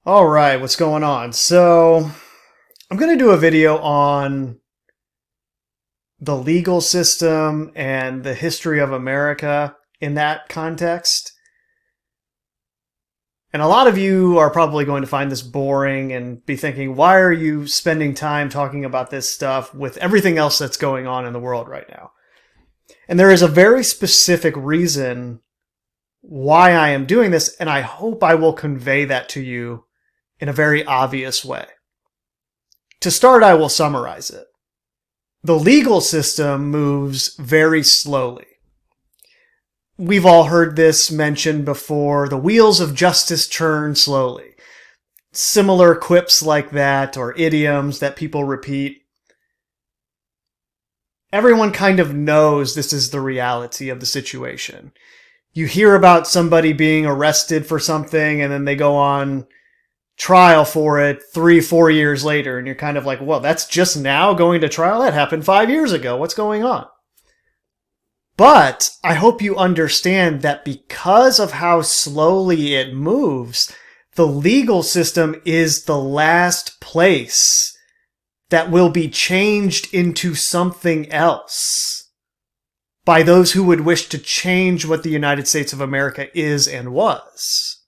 All right, what's going on? So, I'm going to do a video on the legal system and the history of America in that context. And a lot of you are probably going to find this boring and be thinking, why are you spending time talking about this stuff with everything else that's going on in the world right now? And there is a very specific reason why I am doing this, and I hope I will convey that to you in a very obvious way. To start, I will summarize it. The legal system moves very slowly. We've all heard this mentioned before. The wheels of justice turn slowly. Similar quips like that, or idioms that people repeat. Everyone kind of knows this is the reality of the situation. You hear about somebody being arrested for something, and then they go on trial for it 3-4 years later, and you're kind of like, well, that's just now going to trial? That happened 5 years ago. What's going on? But I hope you understand that because of how slowly it moves, the legal system is the last place that will be changed into something else by those who would wish to change what the United States of America is and was.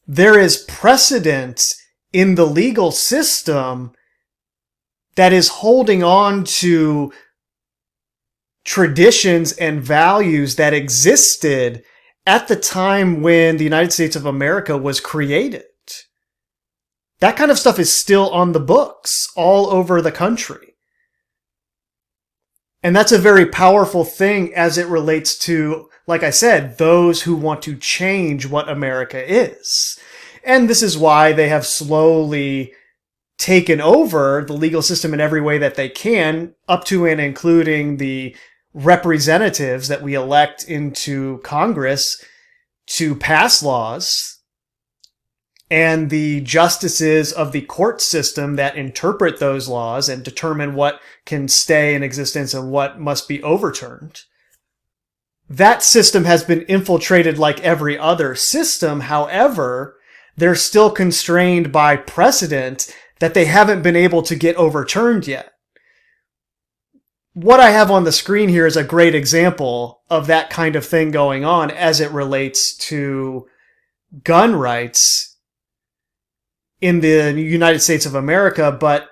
There is precedent in the legal system that is holding on to traditions and values that existed at the time when the United States of America was created. That kind of stuff is still on the books all over the country. And that's a very powerful thing as it relates to, like I said, those who want to change what America is. And this is why they have slowly taken over the legal system in every way that they can, up to and including the representatives that we elect into Congress to pass laws, and the justices of the court system that interpret those laws and determine what can stay in existence and what must be overturned. That system has been infiltrated like every other system. However, they're still constrained by precedent that they haven't been able to get overturned yet. What I have on the screen here is a great example of that kind of thing going on as it relates to gun rights in the United States of America, but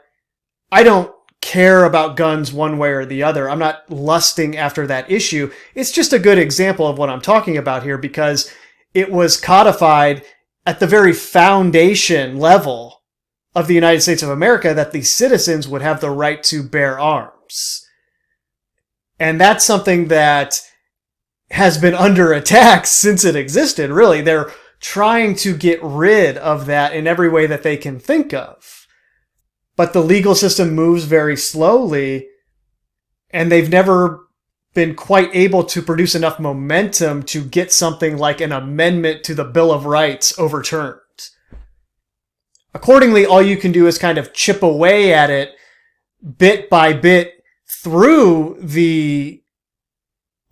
I don't care about guns one way or the other. I'm not lusting after that issue. It's just a good example of what I'm talking about here because it was codified at the very foundation level of the United States of America that the citizens would have the right to bear arms. And that's something that has been under attack since it existed, really. They're trying to get rid of that in every way that they can think of. But the legal system moves very slowly, and they've never been quite able to produce enough momentum to get something like an amendment to the Bill of Rights overturned. Accordingly, all you can do is kind of chip away at it bit by bit through the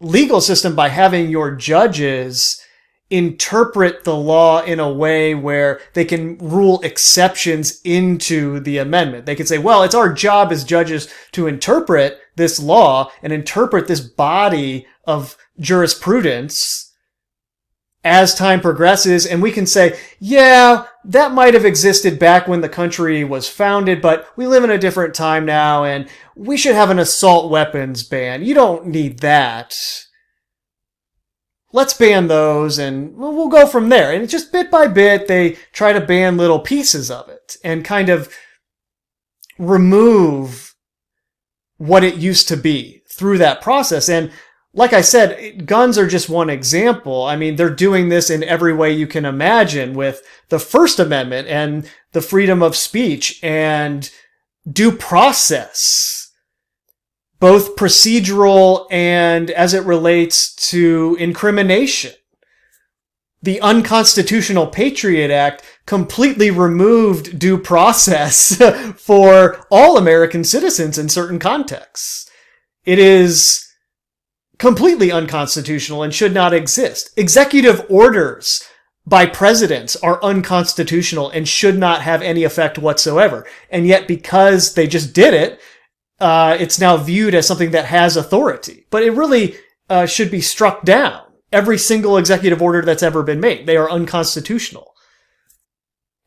legal system by having your judges interpret the law in a way where they can rule exceptions into the amendment. They can say, well, it's our job as judges to interpret this law and interpret this body of jurisprudence as time progresses. And we can say, yeah, that might have existed back when the country was founded, but we live in a different time now and we should have an assault weapons ban. You don't need that. Let's ban those and we'll go from there. And it's just bit by bit, they try to ban little pieces of it and kind of remove what it used to be through that process. And like I said, guns are just one example. I mean, they're doing this in every way you can imagine with the First Amendment and the freedom of speech and due process. Both procedural and as it relates to incrimination. The Unconstitutional Patriot Act completely removed due process for all American citizens in certain contexts. It is completely unconstitutional and should not exist. Executive orders by presidents are unconstitutional and should not have any effect whatsoever. And yet, because they just did it, it's now viewed as something that has authority. But it really should be struck down. Every single executive order that's ever been made, they are unconstitutional.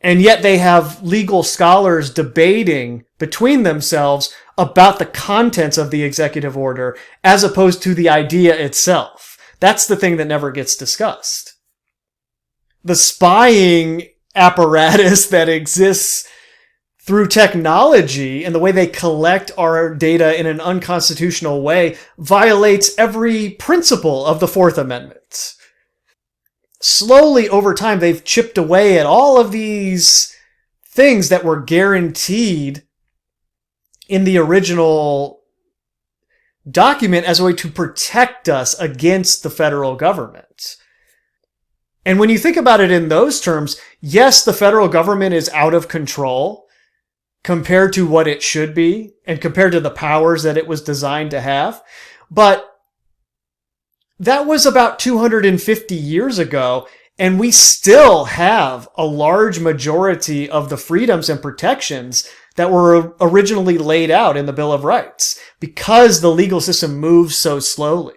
And yet they have legal scholars debating between themselves about the contents of the executive order as opposed to the idea itself. That's the thing that never gets discussed. The spying apparatus that exists through technology and the way they collect our data in an unconstitutional way violates every principle of the Fourth Amendment. Slowly over time, they've chipped away at all of these things that were guaranteed in the original document as a way to protect us against the federal government. And when you think about it in those terms, yes, the federal government is out of control compared to what it should be and compared to the powers that it was designed to have. But that was about 250 years ago, and we still have a large majority of the freedoms and protections that were originally laid out in the Bill of Rights because the legal system moves so slowly.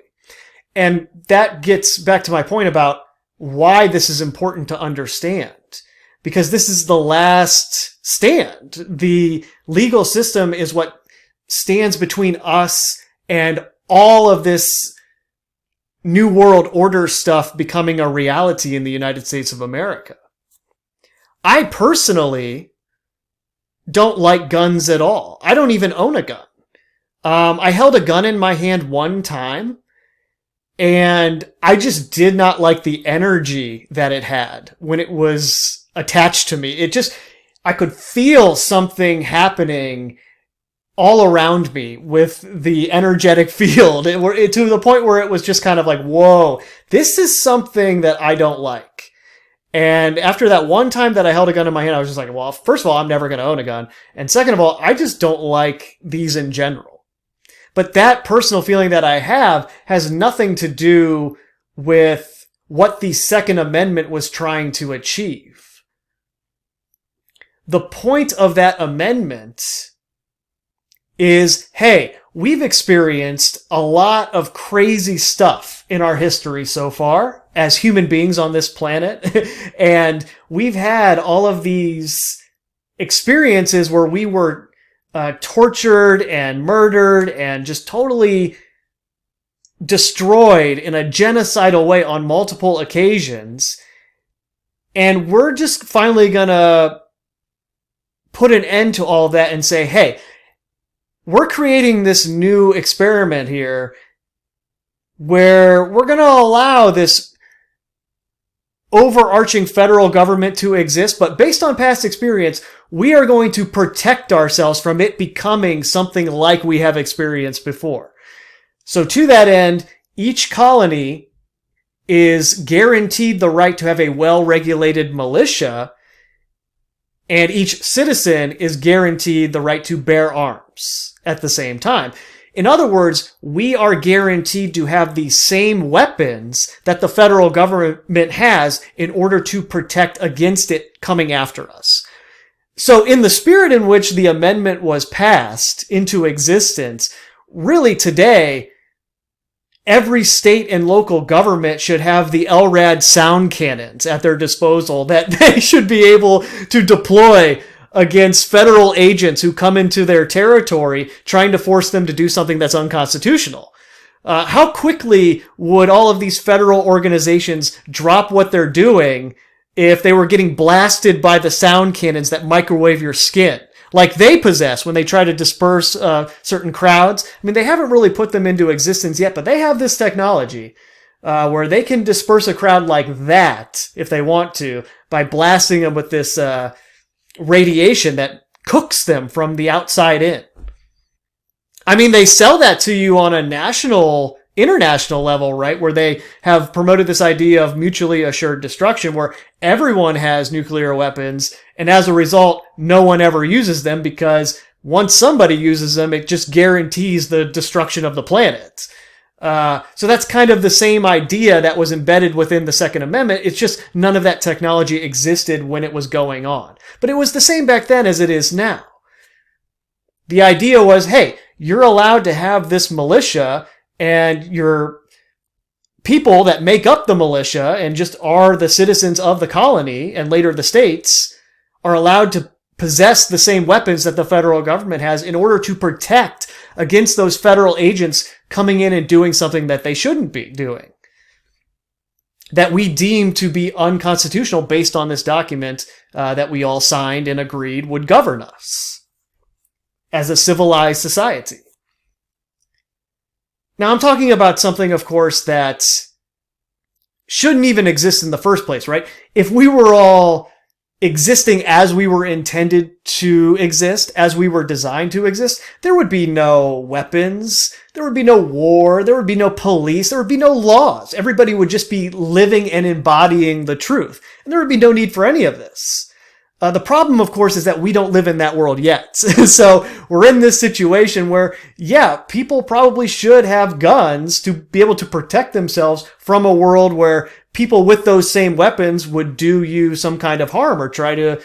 And that gets back to my point about why this is important to understand. Because this is the last stand. The legal system is what stands between us and all of this New World Order stuff becoming a reality in the United States of America. I personally don't like guns at all. I don't even own a gun. I held a gun in my hand one time, and I just did not like the energy that it had when it was attached to me. I could feel something happening all around me with the energetic field to the point where it was just kind of like, whoa, this is something that I don't like. And after that one time that I held a gun in my hand, I was just like, well, first of all, I'm never going to own a gun. And second of all, I just don't like these in general. But that personal feeling that I have has nothing to do with what the Second Amendment was trying to achieve. The point of that amendment is, hey, we've experienced a lot of crazy stuff in our history so far as human beings on this planet. And we've had all of these experiences where we were tortured and murdered and just totally destroyed in a genocidal way on multiple occasions. And we're just finally gonna put an end to all of that and say, hey, we're creating this new experiment here where we're going to allow this overarching federal government to exist, but based on past experience, we are going to protect ourselves from it becoming something like we have experienced before. So to that end, each colony is guaranteed the right to have a well-regulated militia, and each citizen is guaranteed the right to bear arms at the same time. In other words, we are guaranteed to have the same weapons that the federal government has in order to protect against it coming after us. So in the spirit in which the amendment was passed into existence, really today, every state and local government should have the LRAD sound cannons at their disposal that they should be able to deploy against federal agents who come into their territory trying to force them to do something that's unconstitutional. How quickly would all of these federal organizations drop what they're doing if they were getting blasted by the sound cannons that microwave your skin, like they possess when they try to disperse certain crowds? I mean, they haven't really put them into existence yet, but they have this technology where they can disperse a crowd like that, if they want to, by blasting them with this radiation that cooks them from the outside in. I mean, they sell that to you on a international level, right? Where they have promoted this idea of mutually assured destruction, where everyone has nuclear weapons, and as a result, no one ever uses them because once somebody uses them, it just guarantees the destruction of the planet. So that's kind of the same idea that was embedded within the Second Amendment. It's just none of that technology existed when it was going on. But it was the same back then as it is now. The idea was, hey, you're allowed to have this militia, and your people that make up the militia and just are the citizens of the colony and later the states are allowed to possess the same weapons that the federal government has in order to protect against those federal agents coming in and doing something that they shouldn't be doing, that we deem to be unconstitutional based on this document that we all signed and agreed would govern us as a civilized society. Now, I'm talking about something, of course, that shouldn't even exist in the first place, right? If we were all existing as we were intended to exist, as we were designed to exist, there would be no weapons, there would be no war, there would be no police, there would be no laws. Everybody would just be living and embodying the truth. And there would be no need for any of this. The problem, of course, is that we don't live in that world yet. So we're in this situation where, yeah, people probably should have guns to be able to protect themselves from a world where people with those same weapons would do you some kind of harm or try to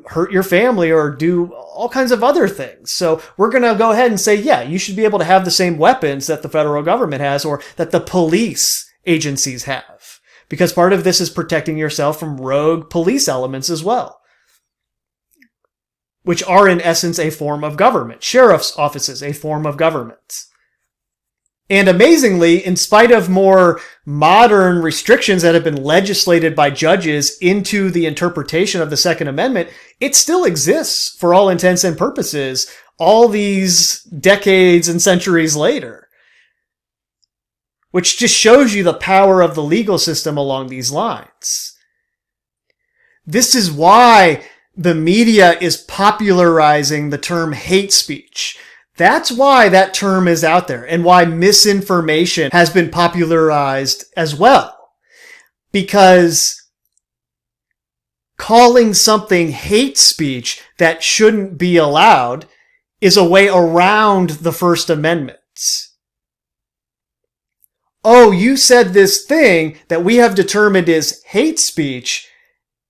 hurt your family or do all kinds of other things. So we're going to go ahead and say, yeah, you should be able to have the same weapons that the federal government has or that the police agencies have. Because part of this is protecting yourself from rogue police elements as well, which are in essence a form of government. Sheriff's offices, a form of government. And amazingly, in spite of more modern restrictions that have been legislated by judges into the interpretation of the Second Amendment, it still exists for all intents and purposes all these decades and centuries later. Which just shows you the power of the legal system along these lines. This is why the media is popularizing the term hate speech. That's why that term is out there and why misinformation has been popularized as well. Because calling something hate speech that shouldn't be allowed is a way around the First Amendment. Oh, you said this thing that we have determined is hate speech,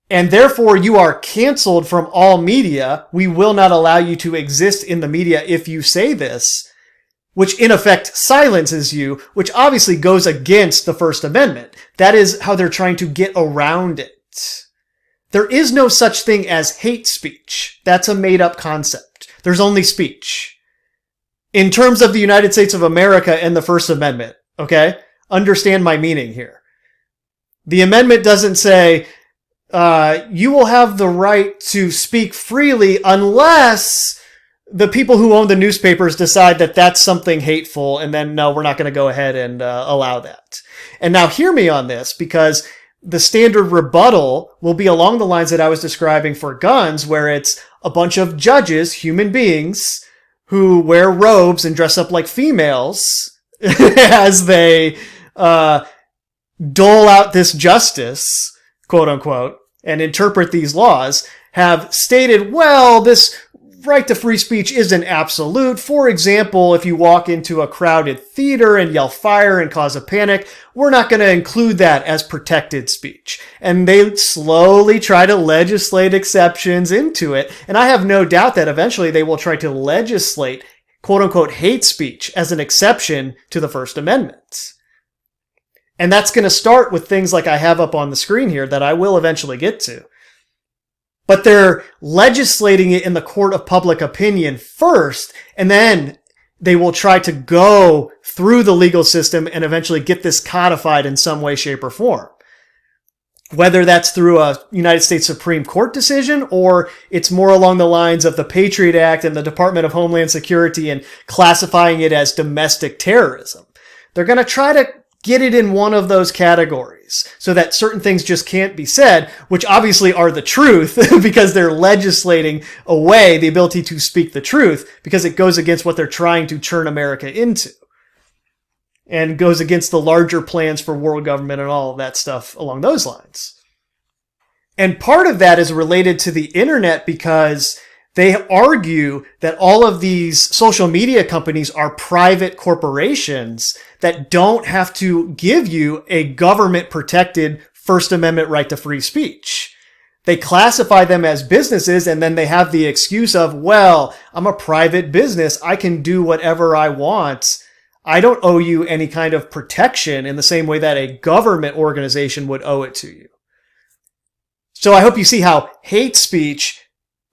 and therefore you are canceled from all media. We will not allow you to exist in the media if you say this, which in effect silences you, which obviously goes against the First Amendment. That is how they're trying to get around it. There is no such thing as hate speech. That's a made-up concept. There's only speech. In terms of the United States of America and the First Amendment, okay? Understand my meaning here. The amendment doesn't say, you will have the right to speak freely unless the people who own the newspapers decide that that's something hateful, and then, no, we're not going to go ahead and allow that. And now hear me on this, because the standard rebuttal will be along the lines that I was describing for guns, where it's a bunch of judges, human beings, who wear robes and dress up like females as they dole out this justice, quote unquote, and interpret these laws, have stated, well, this right to free speech isn't absolute. For example, if you walk into a crowded theater and yell fire and cause a panic, we're not going to include that as protected speech. And they slowly try to legislate exceptions into it. And I have no doubt that eventually they will try to legislate quote unquote hate speech as an exception to the First Amendment. And that's going to start with things like I have up on the screen here that I will eventually get to. But they're legislating it in the court of public opinion first, and then they will try to go through the legal system and eventually get this codified in some way, shape, or form. Whether that's through a United States Supreme Court decision, or it's more along the lines of the Patriot Act and the Department of Homeland Security and classifying it as domestic terrorism. They're going to try to get it in one of those categories so that certain things just can't be said, which obviously are the truth because they're legislating away the ability to speak the truth because it goes against what they're trying to turn America into and goes against the larger plans for world government and all of that stuff along those lines. And part of that is related to the internet because they argue that all of these social media companies are private corporations that don't have to give you a government-protected First Amendment right to free speech. They classify them as businesses, and then they have the excuse of, well, I'm a private business. I can do whatever I want. I don't owe you any kind of protection in the same way that a government organization would owe it to you. So I hope you see how hate speech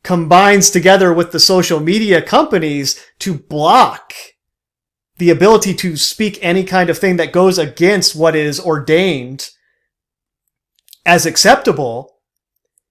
combines together with the social media companies to block the ability to speak any kind of thing that goes against what is ordained as acceptable.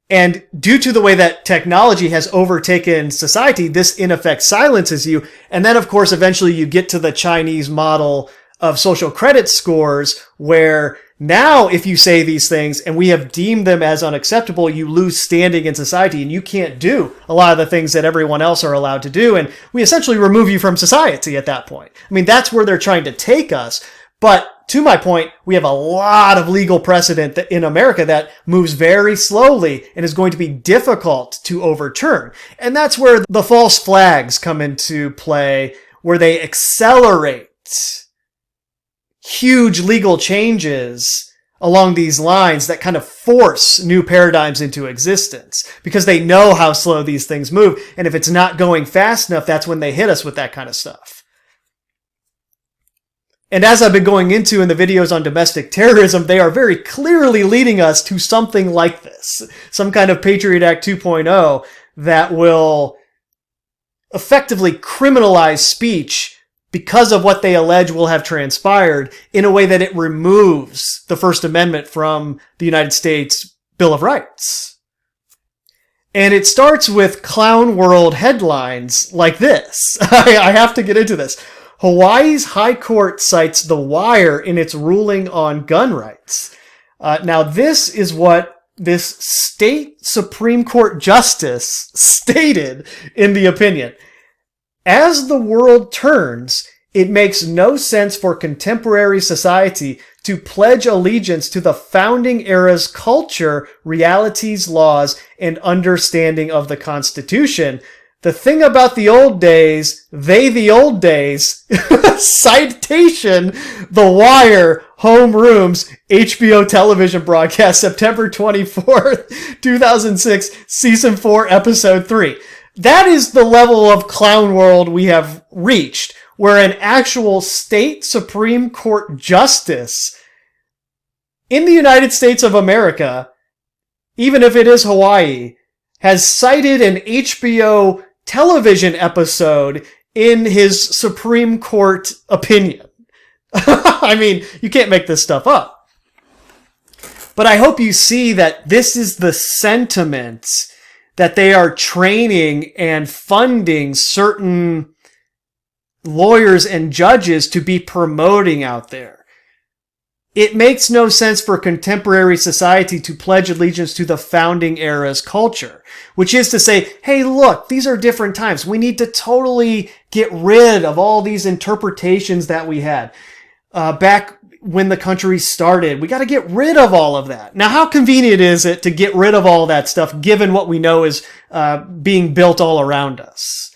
And due to the way that technology has overtaken society, this in effect silences you. And then, of course, eventually you get to the Chinese model of social credit scores, where now if you say these things and we have deemed them as unacceptable, you lose standing in society and you can't do a lot of the things that everyone else are allowed to do. And we essentially remove you from society at that point. I mean, that's where they're trying to take us. But to my point, we have a lot of legal precedent in America that moves very slowly and is going to be difficult to overturn. And that's where the false flags come into play, where they accelerate huge legal changes along these lines that kind of force new paradigms into existence because they know how slow these things move. And if it's not going fast enough, that's when they hit us with that kind of stuff. And as I've been going into in the videos on domestic terrorism, they are very clearly leading us to something like this. Some kind of Patriot Act 2.0 that will effectively criminalize speech because of what they allege will have transpired in a way that it removes the First Amendment from the United States Bill of Rights. And it starts with clown world headlines like this. I have to get into this. Hawaii's High Court cites The Wire in its ruling on gun rights. Now, this is what this state Supreme Court justice stated in the opinion. As the world turns, it makes no sense for contemporary society to pledge allegiance to the founding era's culture, realities, laws, and understanding of the Constitution. The thing about the old days, the old days, citation, The Wire, Homerooms, HBO television broadcast, September 24th, 2006, season 4, episode 3. That is the level of clown world we have reached, where an actual state Supreme Court justice in the United States of America, even if it is Hawaii, has cited an HBO television episode in his Supreme Court opinion. I mean, you can't make this stuff up. But I hope you see that this is the sentiment that they are training and funding certain lawyers and judges to be promoting out there. It makes no sense for contemporary society to pledge allegiance to the founding era's culture, which is to say, hey, look, these are different times. We need to totally get rid of all these interpretations that we had back when the country started. We got to get rid of all of that. Now, how convenient is it to get rid of all that stuff, given what we know is being built all around us?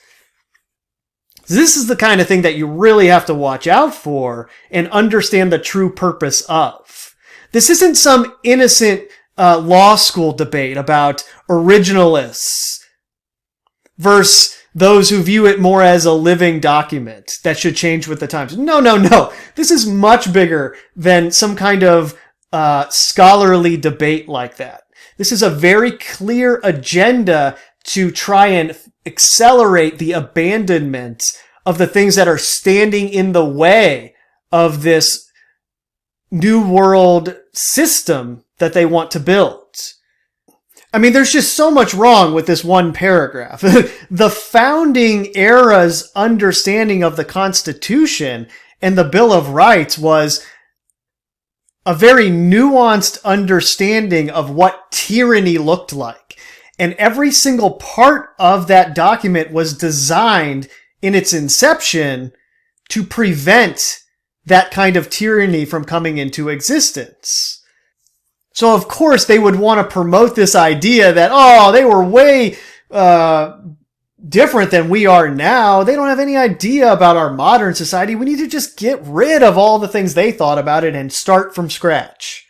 This is the kind of thing that you really have to watch out for and understand the true purpose of. This isn't some innocent law school debate about originalists versus those who view it more as a living document that should change with the times. No. This is much bigger than some kind of scholarly debate like that. This is a very clear agenda to try and accelerate the abandonment of the things that are standing in the way of this new world system that they want to build. I mean, there's just so much wrong with this one paragraph. The founding era's understanding of the Constitution and the Bill of Rights was a very nuanced understanding of what tyranny looked like. And every single part of that document was designed in its inception to prevent that kind of tyranny from coming into existence. So of course they would want to promote this idea that, they were way different than we are now. They don't have any idea about our modern society. We need to just get rid of all the things they thought about it and start from scratch.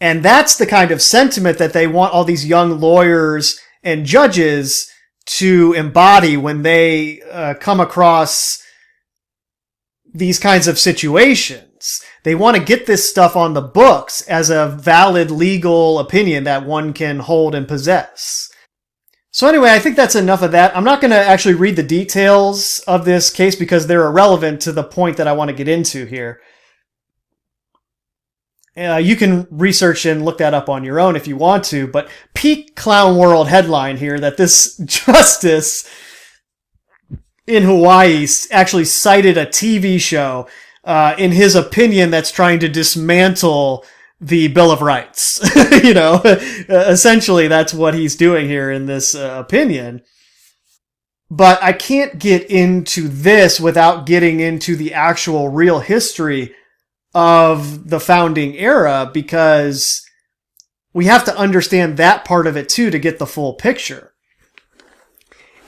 And that's the kind of sentiment that they want all these young lawyers and judges to embody when they come across these kinds of situations. They want to get this stuff on the books as a valid legal opinion that one can hold and possess. So anyway, I think that's enough of that. I'm not going to actually read the details of this case because they're irrelevant to the point that I want to get into here. You can research and look that up on your own if you want to, but peak clown world headline here that this justice in Hawaii actually cited a TV show in his opinion that's trying to dismantle the Bill of Rights. Essentially that's what he's doing here in this opinion. But I can't get into this without getting into the actual real history of the founding era, because we have to understand that part of it too to get the full picture.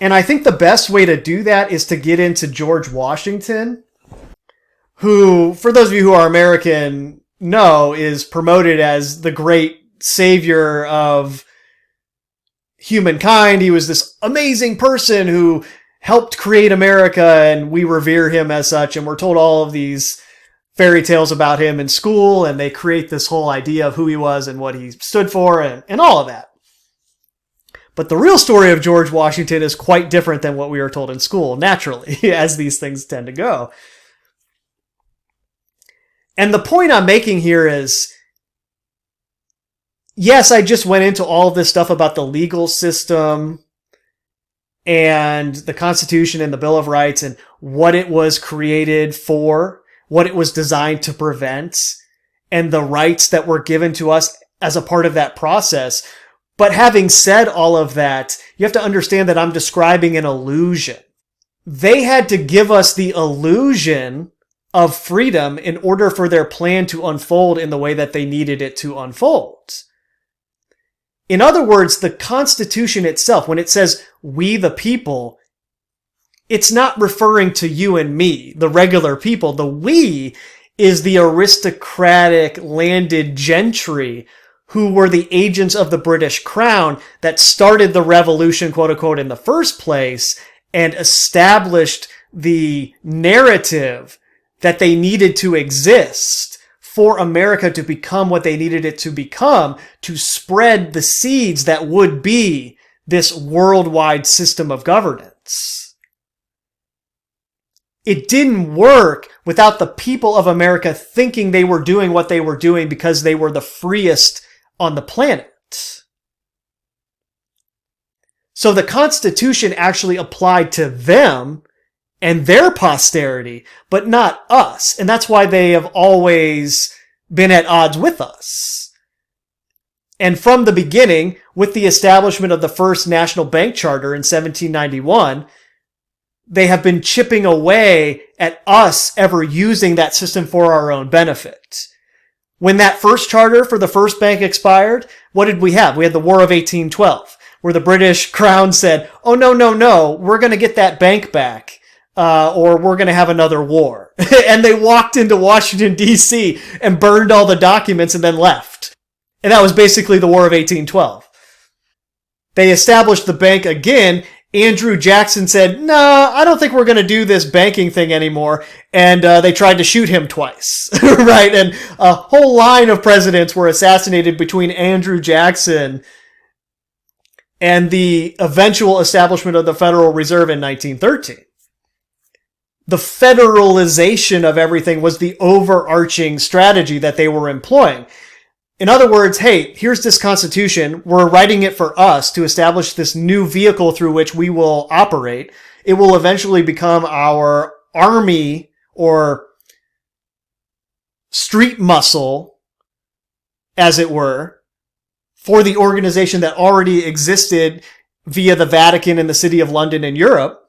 And I think the best way to do that is to get into George Washington, who, for those of you who are American, know is promoted as the great savior of humankind. He was this amazing person who helped create America, and we revere him as such, and we're told all of these fairy tales about him in school, and they create this whole idea of who he was and what he stood for and all of that. But the real story of George Washington is quite different than what we were told in school, naturally, as these things tend to go. And the point I'm making here is, yes, I just went into all of this stuff about the legal system and the Constitution and the Bill of Rights and what it was created for, what it was designed to prevent, and the rights that were given to us as a part of that process. But having said all of that, you have to understand that I'm describing an illusion. They had to give us the illusion of freedom in order for their plan to unfold in the way that they needed it to unfold. In other words, the Constitution itself, when it says we the people, it's not referring to you and me, the regular people. The we is the aristocratic landed gentry who were the agents of the British Crown that started the revolution, quote unquote, in the first place and established the narrative that they needed to exist for America to become what they needed it to become, to spread the seeds that would be this worldwide system of governance. It didn't work without the people of America thinking they were doing what they were doing because they were the freest on the planet. So the Constitution actually applied to them and their posterity, but not us. And that's why they have always been at odds with us. And from the beginning, with the establishment of the first national bank charter in 1791, they have been chipping away at us ever using that system for our own benefit. When that first charter for the first bank expired, what did we have? We had the War of 1812, where the British Crown said, oh, no, we're going to get that bank back. Or we're going to have another war. And they walked into Washington, D.C. and burned all the documents and then left. And that was basically the War of 1812. They established the bank again. Andrew Jackson said, no, I don't think we're going to do this banking thing anymore. And they tried to shoot him twice. Right? And a whole line of presidents were assassinated between Andrew Jackson and the eventual establishment of the Federal Reserve in 1913. The federalization of everything was the overarching strategy that they were employing. In other words, hey, here's this Constitution. We're writing it for us to establish this new vehicle through which we will operate. It will eventually become our army or street muscle, as it were, for the organization that already existed via the Vatican and the City of London in Europe.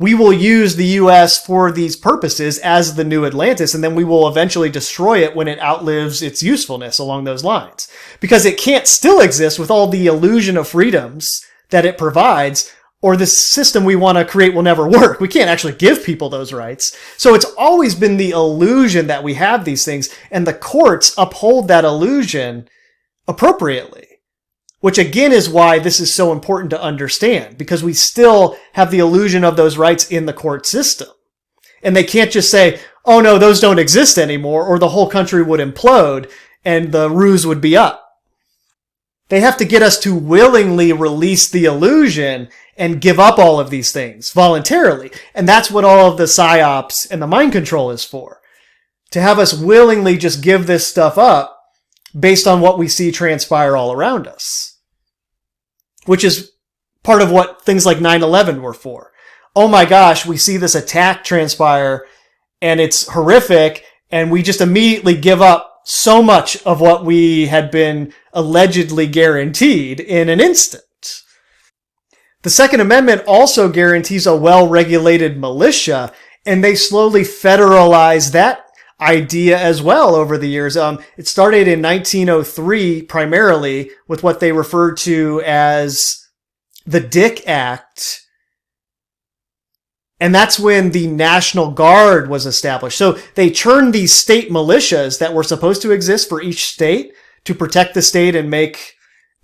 We will use the U.S. for these purposes as the new Atlantis, and then we will eventually destroy it when it outlives its usefulness along those lines. Because it can't still exist with all the illusion of freedoms that it provides, or the system we want to create will never work. We can't actually give people those rights. So it's always been the illusion that we have these things, and the courts uphold that illusion appropriately. Which again is why this is so important to understand, because we still have the illusion of those rights in the court system. And they can't just say, oh no, those don't exist anymore, or the whole country would implode and the ruse would be up. They have to get us to willingly release the illusion and give up all of these things voluntarily. And that's what all of the psyops and the mind control is for. To have us willingly just give this stuff up based on what we see transpire all around us. Which is part of what things like 9/11 were for. Oh my gosh, we see this attack transpire and it's horrific, and we just immediately give up so much of what we had been allegedly guaranteed in an instant. The Second Amendment also guarantees a well-regulated militia, and they slowly federalize that idea as well over the years. It started in 1903 primarily with what they referred to as the Dick Act. And that's when the National Guard was established. So they turned these state militias that were supposed to exist for each state to protect the state and make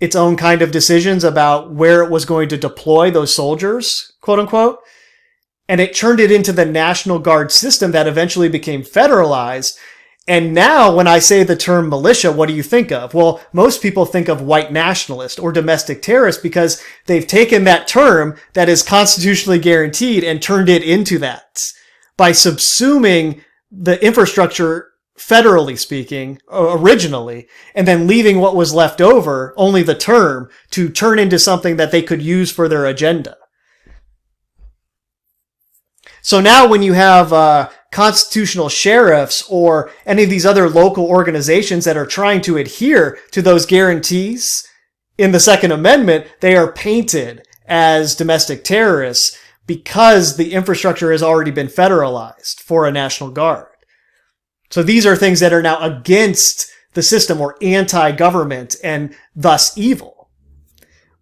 its own kind of decisions about where it was going to deploy those soldiers, quote unquote. And it turned it into the National Guard system that eventually became federalized. And now when I say the term militia, what do you think of? Well, most people think of white nationalist or domestic terrorist because they've taken that term that is constitutionally guaranteed and turned it into that by subsuming the infrastructure, federally speaking, originally, and then leaving what was left over, only the term, to turn into something that they could use for their agenda. So now when you have constitutional sheriffs or any of these other local organizations that are trying to adhere to those guarantees in the Second Amendment, they are painted as domestic terrorists because the infrastructure has already been federalized for a National Guard. So these are things that are now against the system or anti-government and thus evil.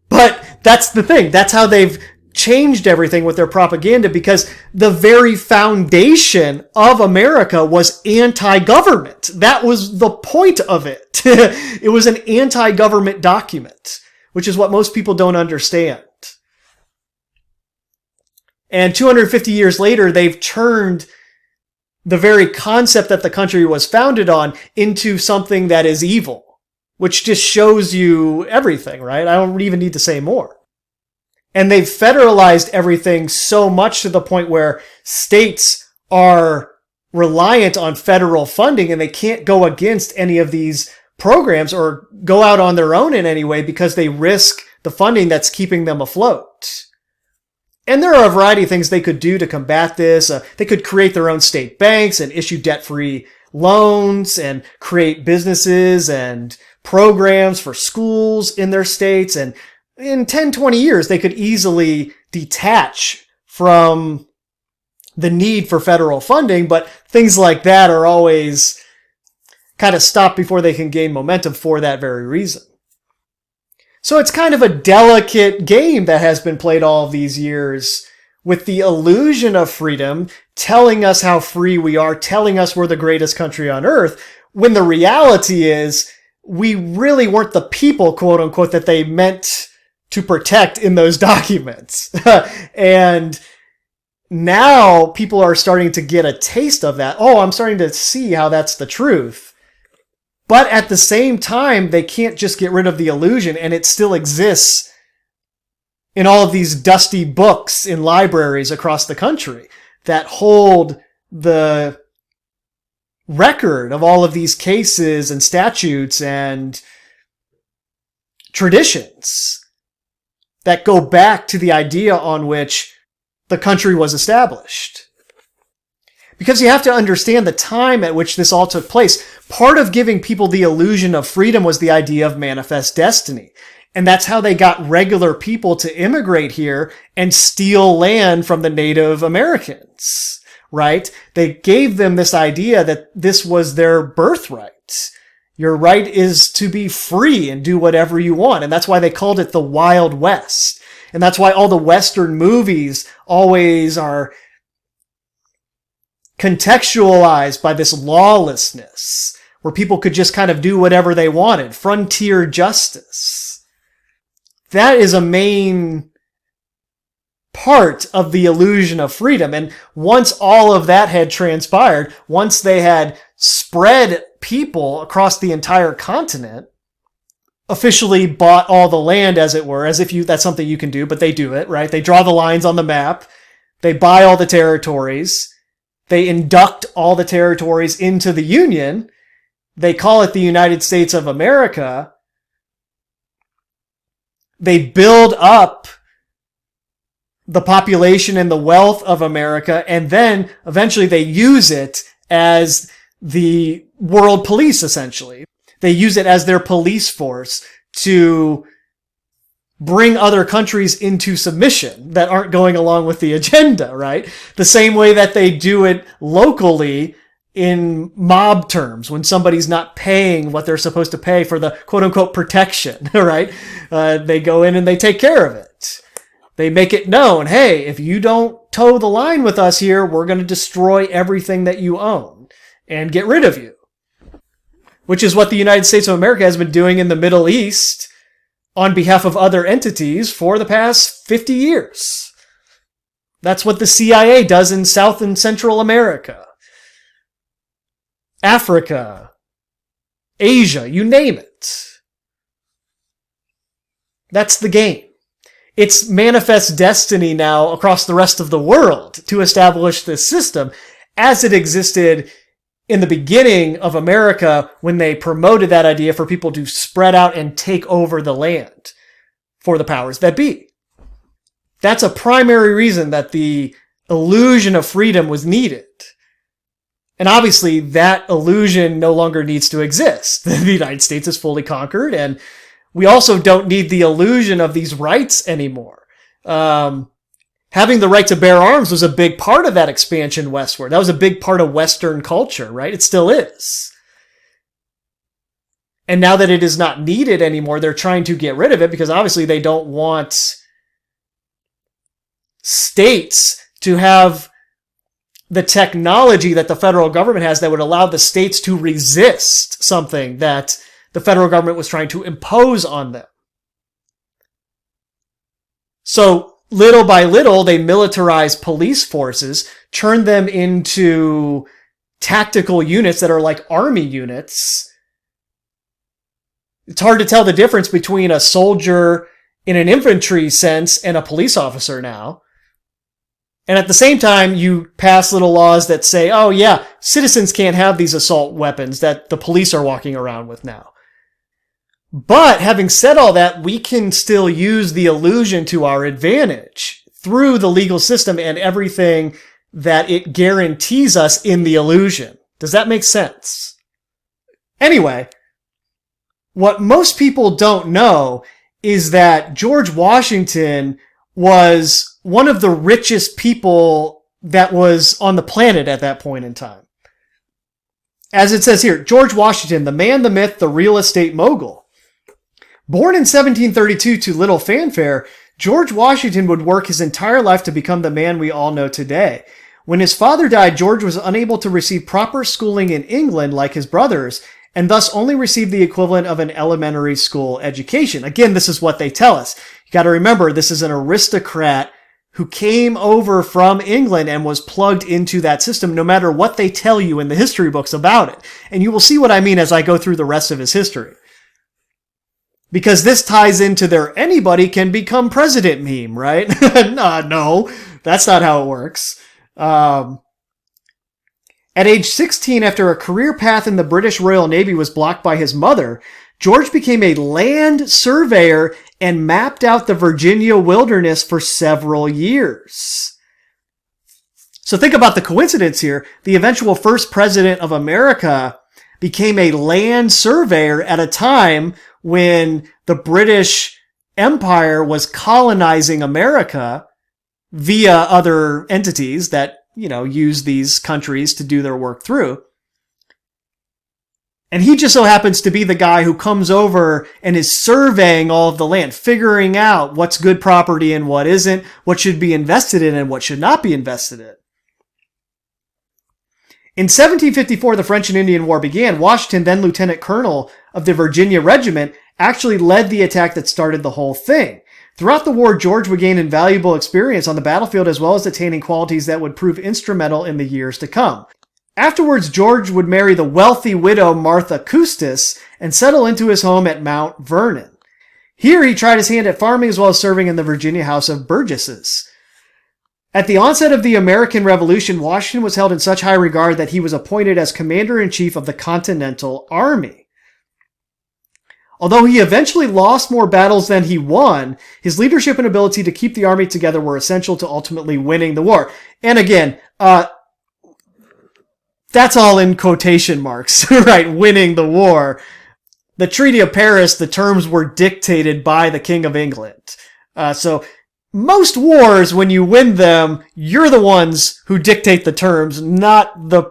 But that's the thing. That's how they've changed everything with their propaganda, because the very foundation of America was anti-government. That was the point of it. It was an anti-government document, which is what most people don't understand. And 250 years later, they've turned the very concept that the country was founded on into something that is evil, which just shows you everything, right? I don't even need to say more. And they've federalized everything so much to the point where states are reliant on federal funding and they can't go against any of these programs or go out on their own in any way because they risk the funding that's keeping them afloat. And there are a variety of things they could do to combat this. They could create their own state banks and issue debt-free loans and create businesses and programs for schools in their states. And in 10, 20 years, they could easily detach from the need for federal funding, but things like that are always kind of stopped before they can gain momentum for that very reason. So it's kind of a delicate game that has been played all of these years with the illusion of freedom, telling us how free we are, telling us we're the greatest country on earth, when the reality is we really weren't the people, quote unquote, that they meant to protect in those documents. And now people are starting to get a taste of that. Oh, I'm starting to see how that's the truth. But at the same time, they can't just get rid of the illusion, and it still exists in all of these dusty books in libraries across the country that hold the record of all of these cases and statutes and traditions that go back to the idea on which the country was established. Because you have to understand the time at which this all took place. Part of giving people the illusion of freedom was the idea of manifest destiny. And that's how they got regular people to immigrate here and steal land from the Native Americans, right? They gave them this idea that this was their birthright. Your right is to be free and do whatever you want. And that's why they called it the Wild West. And that's why all the Western movies always are contextualized by this lawlessness, where people could just kind of do whatever they wanted. Frontier justice. That is a main part of the illusion of freedom. And once all of that had transpired, once they had spread people across the entire continent, officially bought all the land, as it were, as if that's something you can do, but they do it, right? They draw the lines on the map. They buy all the territories. They induct all the territories into the Union. They call it the United States of America. They build up the population and the wealth of America, and then eventually they use it as the world police, essentially. They use it as their police force to bring other countries into submission that aren't going along with the agenda, right? The same way that they do it locally in mob terms, when somebody's not paying what they're supposed to pay for the quote-unquote protection, right? They go in and they take care of it. They make it known, hey, if you don't toe the line with us here, we're going to destroy everything that you own and get rid of you. Which is what the United States of America has been doing in the Middle East on behalf of other entities for the past 50 years. That's what the CIA does in South and Central America, Africa, Asia, you name it. That's the game. It's manifest destiny now across the rest of the world to establish this system as it existed in the beginning of America when they promoted that idea for people to spread out and take over the land for the powers that be. That's a primary reason that the illusion of freedom was needed. And obviously that illusion no longer needs to exist. The United States is fully conquered, and we also don't need the illusion of these rights anymore. Having the right to bear arms was a big part of that expansion westward. That was a big part of Western culture, right? It still is. And now that it is not needed anymore, they're trying to get rid of it because obviously they don't want states to have the technology that the federal government has that would allow the states to resist something that the federal government was trying to impose on them. So little by little, they militarize police forces, turn them into tactical units that are like army units. It's hard to tell the difference between a soldier in an infantry sense and a police officer now. And at the same time, you pass little laws that say, oh yeah, citizens can't have these assault weapons that the police are walking around with now. But having said all that, we can still use the illusion to our advantage through the legal system and everything that it guarantees us in the illusion. Does that make sense? Anyway, what most people don't know is that George Washington was one of the richest people that was on the planet at that point in time. As it says here, George Washington, the man, the myth, the real estate mogul. Born in 1732 to little fanfare, George Washington would work his entire life to become the man we all know today. When his father died, George was unable to receive proper schooling in England like his brothers, and thus only received the equivalent of an elementary school education. Again, this is what they tell us. You got to remember, this is an aristocrat who came over from England and was plugged into that system, no matter what they tell you in the history books about it. And you will see what I mean as I go through the rest of his history. Because this ties into their anybody can become president meme, right? No, that's not how it works. At age 16, after a career path in the British Royal Navy was blocked by his mother, George became a land surveyor and mapped out the Virginia wilderness for several years. So think about the coincidence here. The eventual first president of America became a land surveyor at a time when the British Empire was colonizing America via other entities that, use these countries to do their work through. And he just so happens to be the guy who comes over and is surveying all of the land, figuring out what's good property and what isn't, what should be invested in and what should not be invested in. In 1754, the French and Indian War began. Washington, then lieutenant colonel of the Virginia Regiment, actually led the attack that started the whole thing. Throughout the war, George would gain invaluable experience on the battlefield as well as attaining qualities that would prove instrumental in the years to come. Afterwards, George would marry the wealthy widow Martha Custis and settle into his home at Mount Vernon. Here, he tried his hand at farming as well as serving in the Virginia House of Burgesses. At the onset of the American Revolution, Washington was held in such high regard that he was appointed as Commander-in-Chief of the Continental Army. Although he eventually lost more battles than he won, his leadership and ability to keep the army together were essential to ultimately winning the war. And again, that's all in quotation marks, right? Winning the war. The Treaty of Paris, the terms were dictated by the King of England. So most wars, when you win them, you're the ones who dictate the terms, not the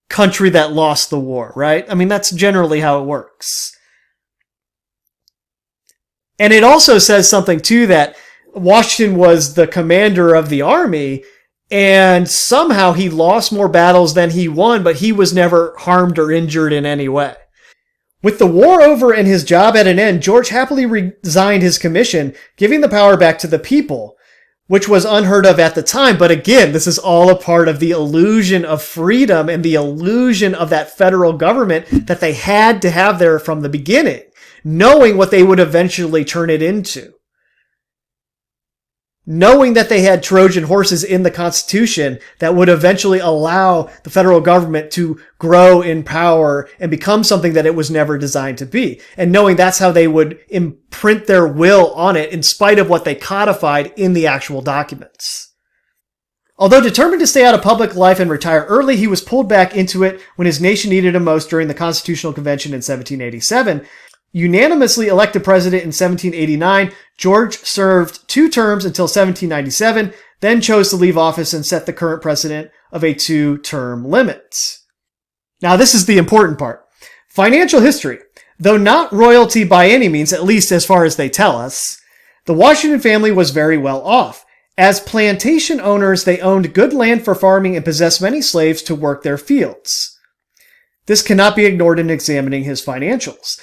country that lost the war, right? I mean, that's generally how it works. And it also says something, too, that Washington was the commander of the army, and somehow he lost more battles than he won, but he was never harmed or injured in any way. With the war over and his job at an end, George happily resigned his commission, giving the power back to the people, which was unheard of at the time. But again, this is all a part of the illusion of freedom and the illusion of that federal government that they had to have there from the beginning, knowing what they would eventually turn it into. Knowing that they had Trojan horses in the Constitution that would eventually allow the federal government to grow in power and become something that it was never designed to be. And knowing that's how they would imprint their will on it in spite of what they codified in the actual documents. Although determined to stay out of public life and retire early, he was pulled back into it when his nation needed him most during the Constitutional Convention in 1787. Unanimously elected president in 1789, George served 2 terms until 1797, then chose to leave office and set the current precedent of a 2-term limit. Now, this is the important part. Financial history. Though not royalty by any means, at least as far as they tell us, the Washington family was very well off. As plantation owners, they owned good land for farming and possessed many slaves to work their fields. This cannot be ignored in examining his financials.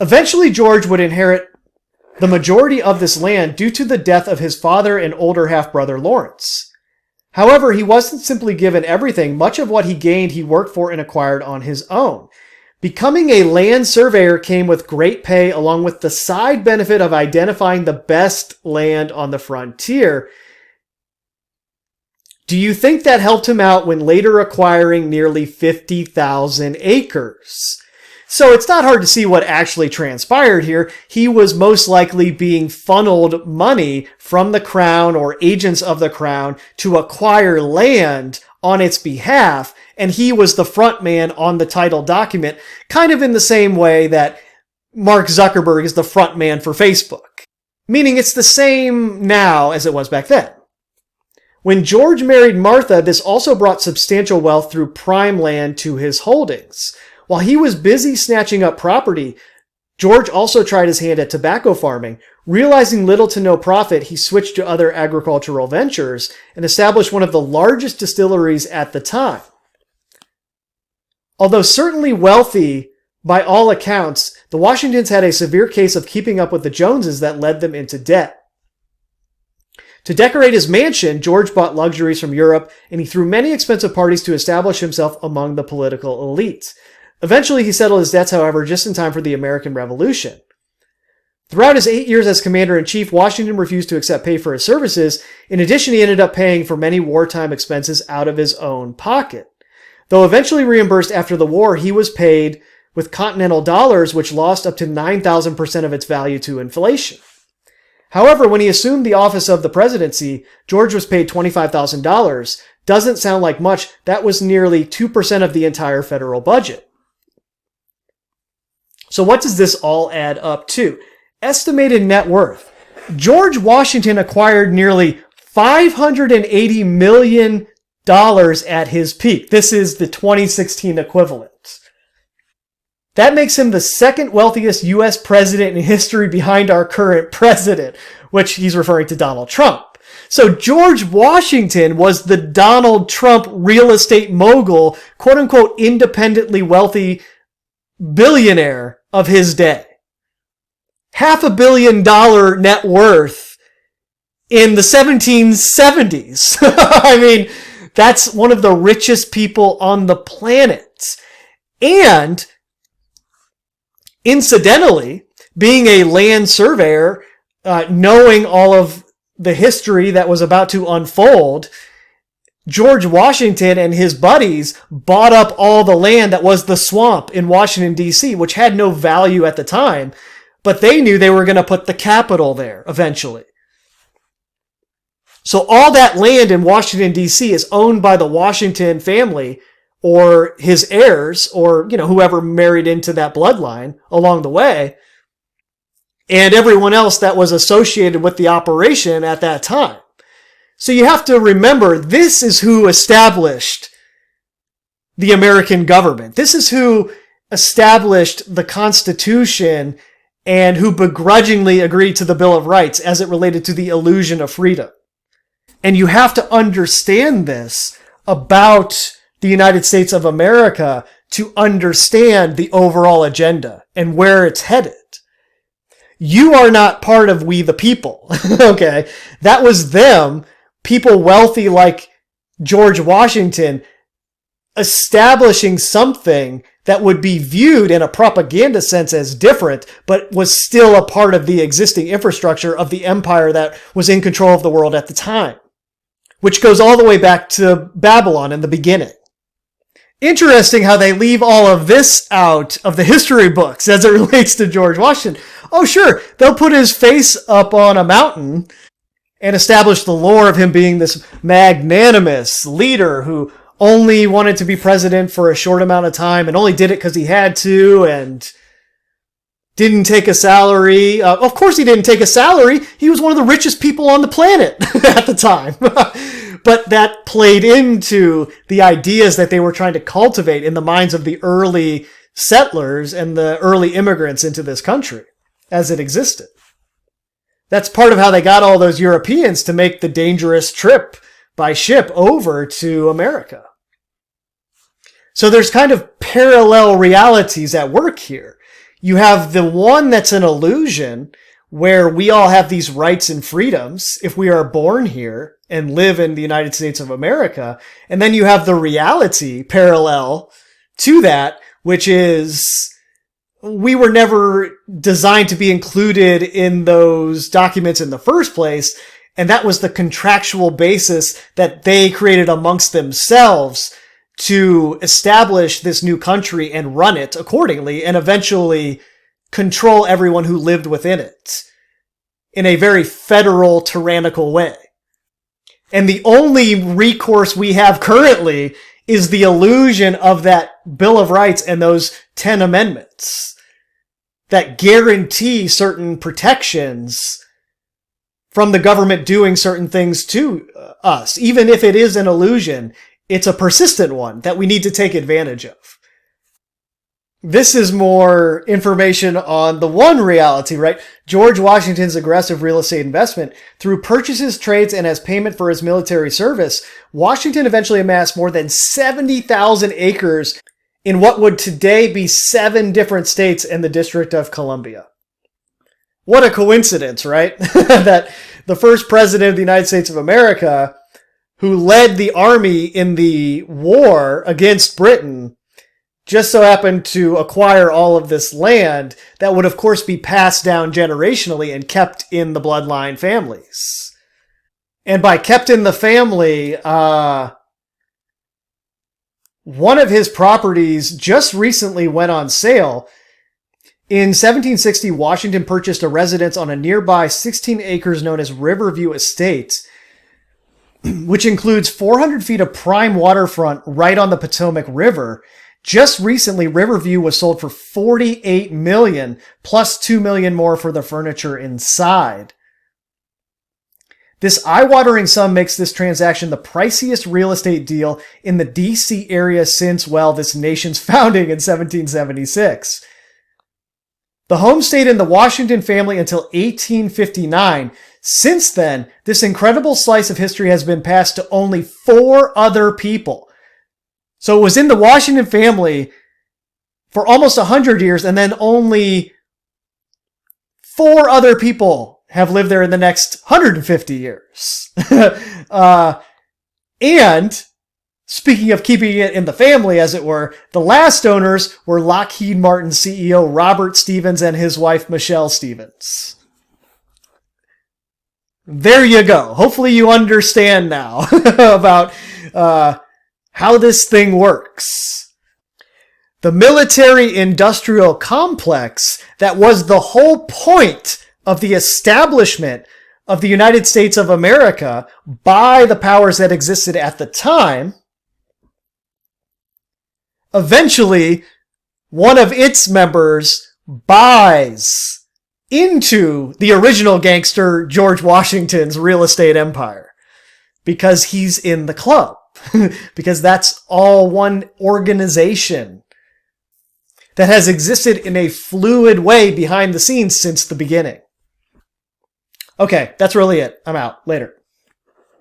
Eventually, George would inherit the majority of this land due to the death of his father and older half-brother Lawrence. However, he wasn't simply given everything. Much of what he gained, he worked for and acquired on his own. Becoming a land surveyor came with great pay, along with the side benefit of identifying the best land on the frontier. Do you think that helped him out when later acquiring nearly 50,000 acres? So it's not hard to see what actually transpired here. He was most likely being funneled money from the crown or agents of the crown to acquire land on its behalf, and he was the front man on the title document, kind of in the same way that Mark Zuckerberg is the front man for Facebook. Meaning it's the same now as it was back then. When George married Martha, this also brought substantial wealth through prime land to his holdings. While he was busy snatching up property, George also tried his hand at tobacco farming. Realizing little to no profit, he switched to other agricultural ventures and established one of the largest distilleries at the time. Although certainly wealthy by all accounts, the Washingtons had a severe case of keeping up with the Joneses that led them into debt. To decorate his mansion, George bought luxuries from Europe, and he threw many expensive parties to establish himself among the political elite. Eventually, he settled his debts, however, just in time for the American Revolution. Throughout his 8 years as commander-in-chief, Washington refused to accept pay for his services. In addition, he ended up paying for many wartime expenses out of his own pocket. Though eventually reimbursed after the war, he was paid with continental dollars, which lost up to 9,000% of its value to inflation. However, when he assumed the office of the presidency, George was paid $25,000. Doesn't sound like much. That was nearly 2% of the entire federal budget. So what does this all add up to? Estimated net worth. George Washington acquired nearly $580 million at his peak. This is the 2016 equivalent. That makes him the second wealthiest U.S. president in history behind our current president, which he's referring to Donald Trump. So George Washington was the Donald Trump real estate mogul, quote unquote, independently wealthy billionaire of his day. $500 million net worth in the 1770s. I mean, that's one of the richest people on the planet. And incidentally, being a land surveyor, knowing all of the history that was about to unfold, George Washington and his buddies bought up all the land that was the swamp in Washington, D.C., which had no value at the time, but they knew they were going to put the capital there eventually. So all that land in Washington, D.C. is owned by the Washington family or his heirs or, whoever married into that bloodline along the way, and everyone else that was associated with the operation at that time. So you have to remember, this is who established the American government. This is who established the Constitution and who begrudgingly agreed to the Bill of Rights as it related to the illusion of freedom. And you have to understand this about the United States of America to understand the overall agenda and where it's headed. You are not part of we the people, okay? That was them, people wealthy like George Washington, establishing something that would be viewed in a propaganda sense as different, but was still a part of the existing infrastructure of the empire that was in control of the world at the time, which goes all the way back to Babylon in the beginning. Interesting how they leave all of this out of the history books as it relates to George Washington. Oh, sure, they'll put his face up on a mountain and establish the lore of him being this magnanimous leader who only wanted to be president for a short amount of time and only did it because he had to and didn't take a salary. Of course he didn't take a salary. He was one of the richest people on the planet at the time. But that played into the ideas that they were trying to cultivate in the minds of the early settlers and the early immigrants into this country as it existed. That's part of how they got all those Europeans to make the dangerous trip by ship over to America. So there's kind of parallel realities at work here. You have the one that's an illusion where we all have these rights and freedoms if we are born here and live in the United States of America. And then you have the reality parallel to that, which is we were never designed to be included in those documents in the first place. And that was the contractual basis that they created amongst themselves to establish this new country and run it accordingly and eventually control everyone who lived within it in a very federal, tyrannical way. And the only recourse we have currently is the illusion of that Bill of Rights and those 10 amendments that guarantee certain protections from the government doing certain things to us. Even if it is an illusion, it's a persistent one that we need to take advantage of. This is more information on the one reality, right? George Washington's aggressive real estate investment. Through purchases, trades, and as payment for his military service, Washington eventually amassed more than 70,000 acres in what would today be 7 different states and the District of Columbia. What a coincidence, right? That the first president of the United States of America, who led the army in the war against Britain, just so happened to acquire all of this land that would, of course, be passed down generationally and kept in the bloodline families. And by kept in the family, one of his properties just recently went on sale. In 1760, Washington purchased a residence on a nearby 16 acres known as Riverview Estates, which includes 400 feet of prime waterfront right on the Potomac River. Just recently, Riverview was sold for $48 million, plus $2 million more for the furniture inside. This eye-watering sum makes this transaction the priciest real estate deal in the D.C. area since, well, this nation's founding in 1776. The home stayed in the Washington family until 1859. Since then, this incredible slice of history has been passed to only 4 other people. So it was in the Washington family for almost 100 years, and then only 4 other people have lived there in the next 150 years. And speaking of keeping it in the family, as it were, the last owners were Lockheed Martin CEO Robert Stevens and his wife Michelle Stevens. There you go. Hopefully you understand now about how this thing works. The military-industrial complex that was the whole point of the establishment of the United States of America by the powers that existed at the time, eventually one of its members buys into the original gangster George Washington's real estate empire because he's in the club. Because that's all one organization that has existed in a fluid way behind the scenes since the beginning. Okay, that's really it. I'm out. Later.